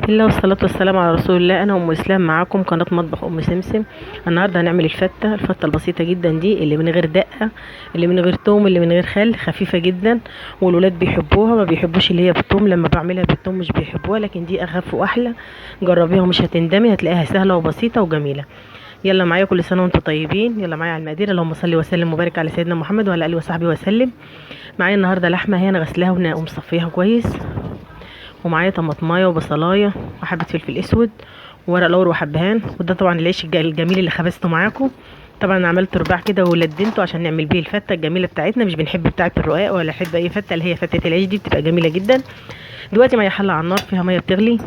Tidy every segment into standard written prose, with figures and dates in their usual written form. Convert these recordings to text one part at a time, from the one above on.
بسم الله والصلاة والسلام على رسول الله. انا ام اسلام معاكم قناة مطبخ ام سمسم. النهارده هنعمل الفتة البسيطة جدا دي، اللي من غير دقة، اللي من غير توم، اللي من غير خل، خفيفة جدا والولاد بيحبوها. ما بيحبوش اللي هي بالثوم، لما بعملها بالثوم مش بيحبوها، لكن دي اخف واحلى. جربيها ومش هتندمي، هتلاقيها سهلة وبسيطة وجميلة. يلا معايا، كل سنة وانتم طيبين. يلا معايا على المقادير. اللهم صل وسلم وبارك على سيدنا محمد وعلى اله وصحبه وسلم. معايا النهارده لحمة هي انا غسلاها ومصفيها كويس، ومعايا طماطمايه وبصلايه وحبه فلفل اسود وورق لور وحبهان. وده طبعا العيش الجميل اللي خبزته معاكم. طبعا عملت رباع كده ولدنته عشان نعمل بيه الفته الجميله بتاعتنا. مش بنحب بتاعه الرقاق ولا نحب اي فته، اللي هي فته العيش دي بتبقى جميله جدا. دلوقتي معايا حله على النار فيها ميه بتغلي،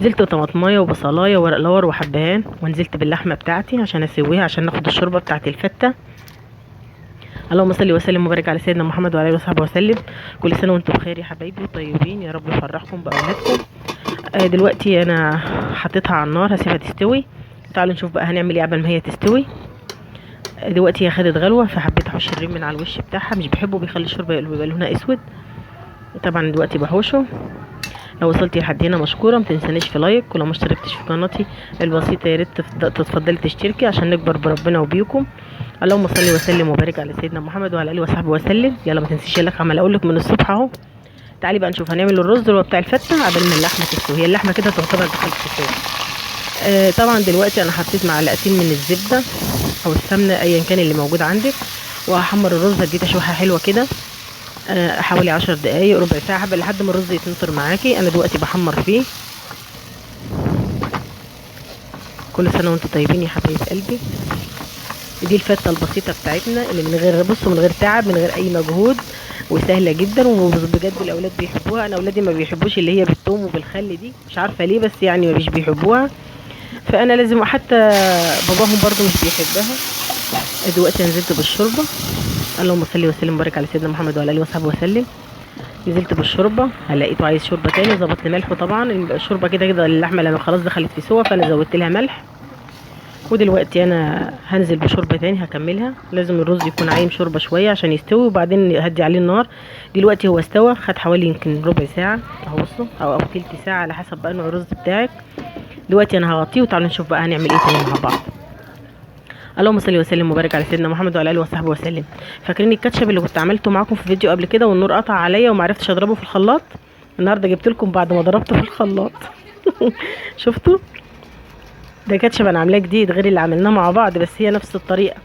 نزلت طماطمايه وبصلايه وورق لور وحبهان، ونزلت باللحمه بتاعتي عشان اسويها عشان ناخد الشوربه بتاعه الفته. اللهم صل وسلم وبارك على سيدنا محمد وعلى اله وصحبه وسلم. كل سنه وانتم بخير يا حبايبي وطيبين، يا رب يفرحكم باولادكم. دلوقتي انا حطيتها على النار هسيبها تستوي. تعالوا نشوف بقى هنعمل ايه قبل ما هي تستوي. دلوقتي هي خدت غلوه، فحبيت احوش الريم من على الوش بتاعها، مش بحبه بيخلي الشوربه يبقى لونها اسود. طبعا دلوقتي بحوشه. لو وصلتي لحد هنا مشكوره، ما تنسانيش في لايك، ولو ما اشتركتش في قناتي البسيطه يا ريت تتفضلي تشتركي عشان نكبر بربنا وبيكم. اللهم صل وسلم وبارك على سيدنا محمد وعلى اله وصحبه وسلم. يلا ما تنسيش اللي عمال اقول لك من الصبح اهو. تعالي بقى نشوف هنعمل الرز اللي هو بتاع الفته قبل ما اللحمه تستوي. هي اللحمه كده تعتبر دخلت في السوا. طبعا دلوقتي انا حطيت معلقتين من الزبده او السمنه ايا كان اللي موجود عندك، وهحمر الرز اديه تشويحه حلوه كده. حوالي 10 دقايق ربع ساعه حبه لحد ما الرز يتنطر معاكي. انا دلوقتي بحمر فيه. كل سنه وانتم طيبين يا حبايب قلبي. دي الفته البسيطه بتاعتنا اللي من غير من غير تعب، من غير اي مجهود، وسهله جدا، وبجد الاولاد بيحبوها. انا اولادي ما بيحبوش اللي هي بالثوم وبالخل دي، مش عارفه ليه، بس يعني مش بيحبوها، فانا لازم. حتى باباهم برضو مش بيحبها. دلوقتي نزلت بالشوربه. اللهم صل وسلم وبارك على سيدنا محمد وعلى اله وصحبه وسلم. نزلت بالشوربه، لقيته عايز شوربه تاني، ظبطت ملحه. طبعا الشوربه كده كده اللحمه لما خلاص دخلت في سوا، فانا زودت لها ملح. ودلوقتي انا هنزل بشوربه تاني هكملها. لازم الرز يكون عايم شوربه شويه عشان يستوي، وبعدين هدي عليه النار. دلوقتي هو استوى، خد حوالي يمكن ربع ساعه اهو، بصوا، او تلت ساعه على حسب بقى نوع الرز بتاعك. دلوقتي انا هغطيه وتعالوا نشوف بقى هنعمل ايه تاني مع بعض. اللهم صل وسلم وبارك على سيدنا محمد وعلى اله وصحبه وسلم. فاكرين الكاتشب اللي كنت عملته معاكم في فيديو قبل كده والنور قطع عليا وما عرفتش اضربه في الخلاط؟ النهارده جبت لكم بعد ما ضربته في الخلاط. شفتوا؟ ده كاتشب انا عاملاه جديد غير اللي عملناه مع بعض، بس هي نفس الطريقه.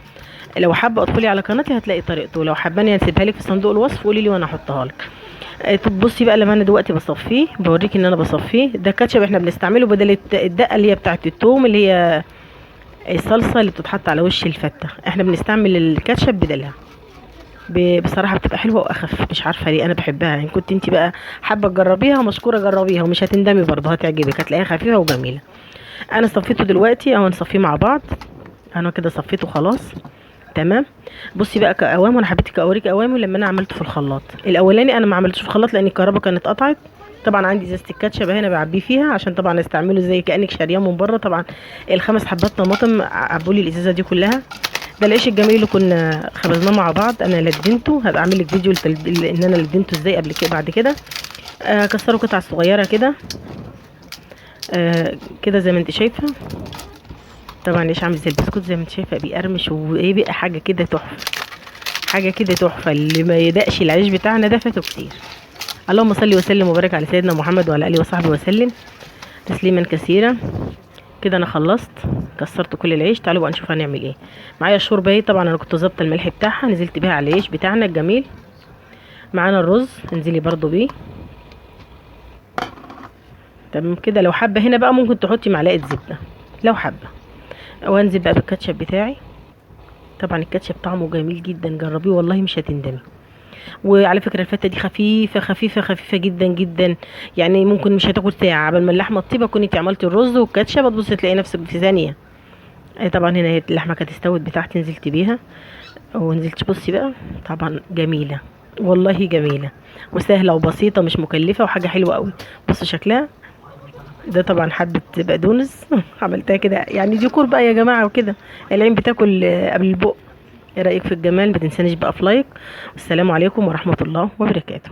لو حابه ادخلي على قناتي هتلاقي طريقته، لو حاباني هسيبها لك في صندوق الوصف قولي لي وانا احطها لك. طب بصي بقى، لما انا دلوقتي بصفيه بوريك ان انا بصفيه. ده كاتشب احنا بنستعمله بدل الدقه اللي هي بتاعه الثوم، اللي هي الصلصه اللي بتتحط على وش الفته. احنا بنستعمل الكاتشب بدلها. بصراحه بتبقى حلوه واخف، مش عارفه ليه انا بحبها. يعني كنت انت بقى حابه تجربيها مشكوره جربيها، ومش هتندمي برضه، هتعجبك، هتلاقيها خفيفه وجميله. انا صفيته دلوقتي اهو، نصفيه مع بعض. انا كده صفيته خلاص تمام. بصي بقى كقوام، وانا حبيت اوريك قوامه لما انا عملته في الخلاط. الاولاني انا ما عملتوش في الخلاط لان الكهرباء كانت قطعت. طبعا عندي ازازه الكاتشب هنا بعبيه فيها عشان طبعا استعمله زي كانك شارياه من بره. طبعا الخمس حبات طماطم عبولي الازازه دي كلها. ده العيش الجميل اللي كنا خبزناه مع بعض، انا لدنته. هبقى اعمل لك فيديو ان انا لدنته ازاي قبل كده بعد كده. كسره قطع صغيره كده. كده زي ما انت شايفه. طبعا العيش عامل زي البسكوت زي ما انت شايفه، بيقرمش وايه بقى، حاجه كده تحفه، حاجه كده تحفه. اللي ما يدقش العيش بتاعنا ده فاته كتير. اللهم صل وسلم وبارك على سيدنا محمد وعلى اله وصحبه وسلم تسليما كثيرا. كده انا خلصت، كسرت كل العيش. تعالوا بقى نشوف هنعمل ايه. معايا الشوربه اهي، طبعا انا كنت ظابطه الملح بتاعها، نزلت بيها على العيش بتاعنا الجميل. معانا الرز انزلي برضو بيه تمام كده. لو حابه هنا بقى ممكن تحطي معلقه زبده لو حابه. وانزل بقى بالكاتشب بتاعي. طبعا الكاتشب طعمه جميل جدا، جربيه والله مش هتندمي. وعلى فكره الفته دي خفيفه خفيفه خفيفه جدا جدا. يعني ممكن مش هتاخد ساعه قبل ما اللحمه تطيب تكوني انت عملتي الرز والكاتشب، هتبصي تلاقي نفسك في ثانيه. طبعا هنا هي اللحمه كانت استوت بتاعتي، نزلت بيها ونزلت. بصي بقى، طبعا جميله والله، جميله وسهله وبسيطه، مش مكلفه، وحاجه حلوه قوي. بصوا شكلها. ده طبعا حبه بقدونس. عملتها كده يعني ديكور بقى يا جماعه وكده. العين بتاكل قبل البق. ايه رايك في الجمال؟ ما تنسانيش بقى في لايك. والسلام عليكم ورحمه الله وبركاته.